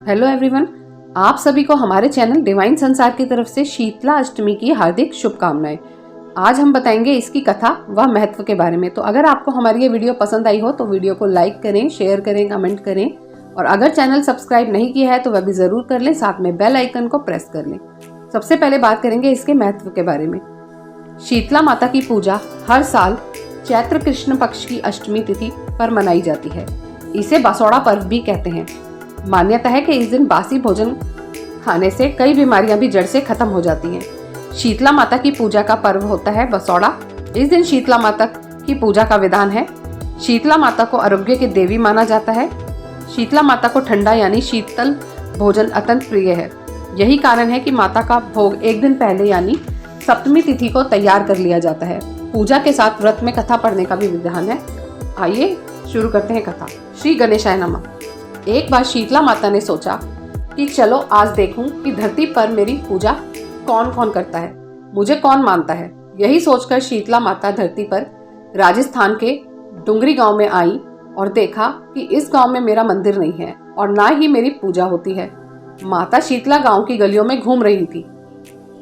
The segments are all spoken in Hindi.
हेलो एवरीवन, आप सभी को हमारे चैनल डिवाइन संसार की तरफ से शीतला अष्टमी की हार्दिक शुभकामनाएं। आज हम बताएंगे इसकी कथा व महत्व के बारे में। तो अगर आपको हमारी ये वीडियो पसंद आई हो तो वीडियो को लाइक करें, शेयर करें, कमेंट करें और अगर चैनल सब्सक्राइब नहीं किया है तो वह भी ज़रूर कर लें, साथ में बेल आइकन को प्रेस कर लें। सबसे पहले बात करेंगे इसके महत्व के बारे में। शीतला माता की पूजा हर साल चैत्र कृष्ण पक्ष की अष्टमी तिथि पर मनाई जाती है। इसे बसौड़ा पर्व भी कहते हैं। मान्यता है कि इस दिन बासी भोजन खाने से कई बीमारियां भी जड़ से खत्म हो जाती हैं। शीतला माता की पूजा का पर्व होता है बसौड़ा। इस दिन शीतला माता की पूजा का विधान है। शीतला माता को आरोग्य की देवी माना जाता है। शीतला माता को ठंडा यानी शीतल भोजन अत्यंत प्रिय है। यही कारण है कि माता का भोग एक दिन पहले यानी सप्तमी तिथि को तैयार कर लिया जाता है। पूजा के साथ व्रत में कथा पढ़ने का भी विधान है। आइए शुरू करते हैं कथा। श्री गणेशाय नमः। एक बार शीतला माता ने सोचा कि चलो आज देखूं कि धरती पर मेरी पूजा कौन कौन करता है, मुझे कौन मानता है। यही सोचकर शीतला माता धरती पर राजस्थान के डुंगरी गांव में आई और देखा कि इस गांव में मेरा मंदिर नहीं है और ना ही मेरी पूजा होती है। माता शीतला गांव की गलियों में घूम रही थी।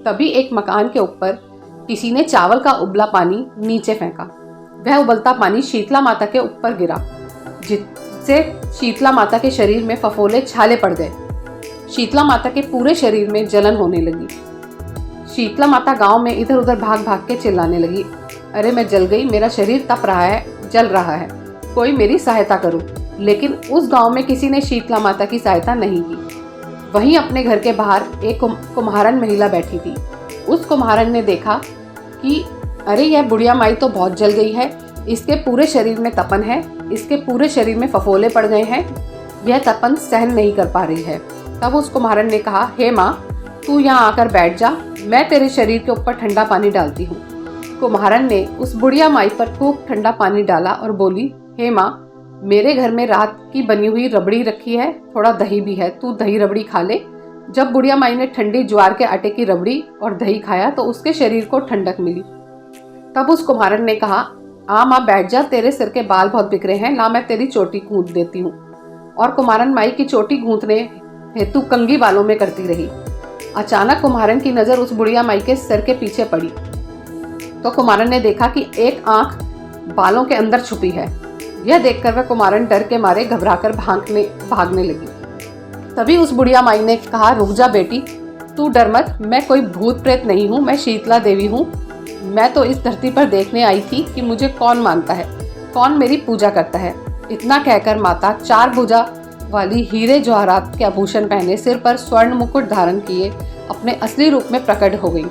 तभी एक मकान के ऊपर किसी ने चावल का उबला पानी नीचे फेंका। वह उबलता पानी शीतला माता के ऊपर गिरा, जिससे शीतला माता के शरीर में फफोले छाले पड़ गए। शीतला माता के पूरे शरीर में जलन होने लगी। शीतला माता गांव में इधर उधर भाग भाग के चिल्लाने लगी, अरे मैं जल गई, मेरा शरीर तप रहा है, जल रहा है, कोई मेरी सहायता करो। लेकिन उस गांव में किसी ने शीतला माता की सहायता नहीं की। वहीं अपने घर के बाहर एक कुम्हारन महिला बैठी थी। उस कुम्हारन ने देखा कि अरे यह बुढ़िया माई तो बहुत जल गई है, इसके पूरे शरीर में तपन है, इसके पूरे शरीर में फफोले पड़ गए हैं, यह तपन सहन नहीं कर पा रही है। तब उस कुम्हारन ने कहा, हे माँ, तू यहाँ आकर बैठ जा, मैं तेरे शरीर के ऊपर ठंडा पानी डालती हूँ। कुम्हारन ने उस बुढ़िया माई पर खूब ठंडा पानी डाला और बोली, हे माँ, मेरे घर में रात की बनी हुई रबड़ी रखी है, थोड़ा दही भी है, तू दही रबड़ी खा ले। जब बुढ़िया माई ने ठंडी ज्वार के आटे की रबड़ी और दही खाया तो उसके शरीर को ठंडक मिली। तब उस कुम्हारन ने कहा, माँ बैठ जा, तेरे सिर के बाल बहुत बिखरे हैं, ला मैं तेरी चोटी गूंथ देती हूँ। और कुम्हारन माई की चोटी गूंथने हेतु कंघी बालों में करती रही। अचानक कुम्हारन की नजर उस बुढ़िया माई के सिर के पीछे पड़ी तो कुम्हारन ने देखा कि एक आंख बालों के अंदर छुपी है। यह देखकर वह कुम्हारन डर के मारे घबराकर भागने लगी। तभी उस बुढ़िया माई ने कहा, रुक जा बेटी, तू डर मत, मैं कोई भूत प्रेत नहीं हूँ, मैं शीतला देवी हूँ। मैं तो इस धरती पर देखने आई थी कि मुझे कौन मानता है, कौन मेरी पूजा करता है। इतना कहकर माता 4 भुजा वाली हीरे जवाहरात के आभूषण पहने, सिर पर स्वर्ण मुकुट धारण किए अपने असली रूप में प्रकट हो गई।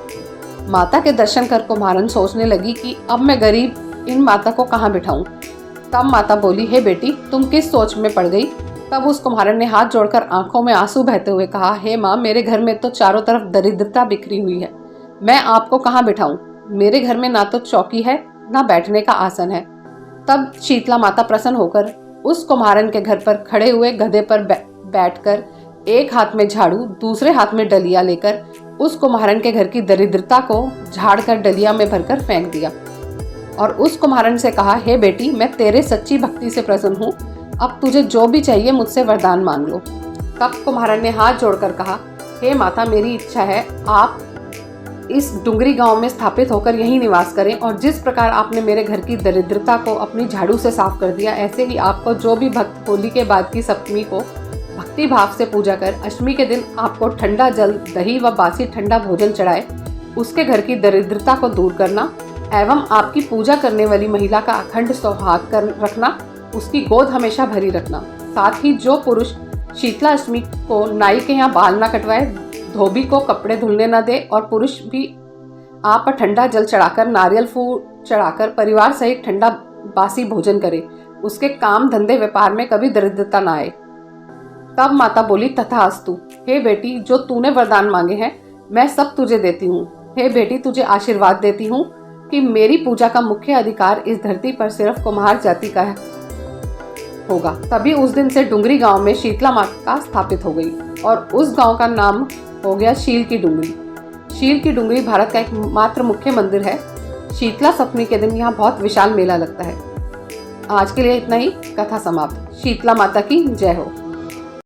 माता के दर्शन कर कुम्हारन सोचने लगी कि अब मैं गरीब इन माता को कहाँ बिठाऊं। तब माता बोली, हे बेटी, तुम किस सोच में पड़ गई। तब उस कुम्हारन ने हाथ जोड़कर आंखों में आंसू बहते हुए कहा, हे माँ, मेरे घर में तो चारों तरफ दरिद्रता बिखरी हुई है, मैं आपको कहाँ बिठाऊं। मेरे घर में ना तो चौकी है ना बैठने का आसन है। तब शीतला माता प्रसन्न होकर उस कुम्हारन के घर पर खड़े हुए गधे पर बैठकर एक हाथ में झाड़ू, दूसरे हाथ में डलिया लेकर उस कुम्हारन के घर की दरिद्रता को झाड़कर डलिया में भरकर फेंक दिया और उस कुम्हारन से कहा, हे बेटी, मैं तेरे सच्ची भक्ति से प्रसन्न हूँ, अब तुझे जो भी चाहिए मुझसे वरदान मांग लो। तब कुम्हारन ने हाथ जोड़कर कहा, हे माता, मेरी इच्छा है आप इस डुंगरी गांव में स्थापित होकर यहीं निवास करें और जिस प्रकार आपने मेरे घर की दरिद्रता को अपनी झाड़ू से साफ कर दिया, ऐसे ही आपको जो भी भक्त होली के बाद की सप्तमी को भक्ति भाव से पूजा कर अष्टमी के दिन आपको ठंडा जल, दही व बासी ठंडा भोजन चढ़ाए, उसके घर की दरिद्रता को दूर करना एवं आपकी पूजा करने वाली महिला का अखंड सौहार्द कर रखना, उसकी गोद हमेशा भरी रखना। साथ ही जो पुरुष शीतला अष्टमी को नाई के यहाँ बाल न कटवाए, धोबी को कपड़े धुलने न दे और पुरुष भी आप पर ठंडा जल चढ़ाकर, नारियल फूल चढ़ाकर परिवार सहित ठंडा बासी भोजन करे, उसके काम धंधे व्यापार में कभी दरिद्रता न आए। तब माता बोली, तथास्तु। हे बेटी, जो तूने वरदान मांगे हैं मैं सब तुझे देती हूँ। हे बेटी, तुझे आशीर्वाद देती हूँ कि मेरी पूजा का मुख्य अधिकार इस धरती पर सिर्फ कुम्हार जाति का होगा। तभी उस दिन से डुंगरी गांव में शीतला माता स्थापित हो गई और उस गांव का नाम हो गया शील की डुंगरी। शील की डुंगरी भारत का एकमात्र मुख्य मंदिर है। शीतला सप्तमी के दिन यहाँ बहुत विशाल मेला लगता है। आज के लिए इतना ही, कथा समाप्त। शीतला माता की जय हो।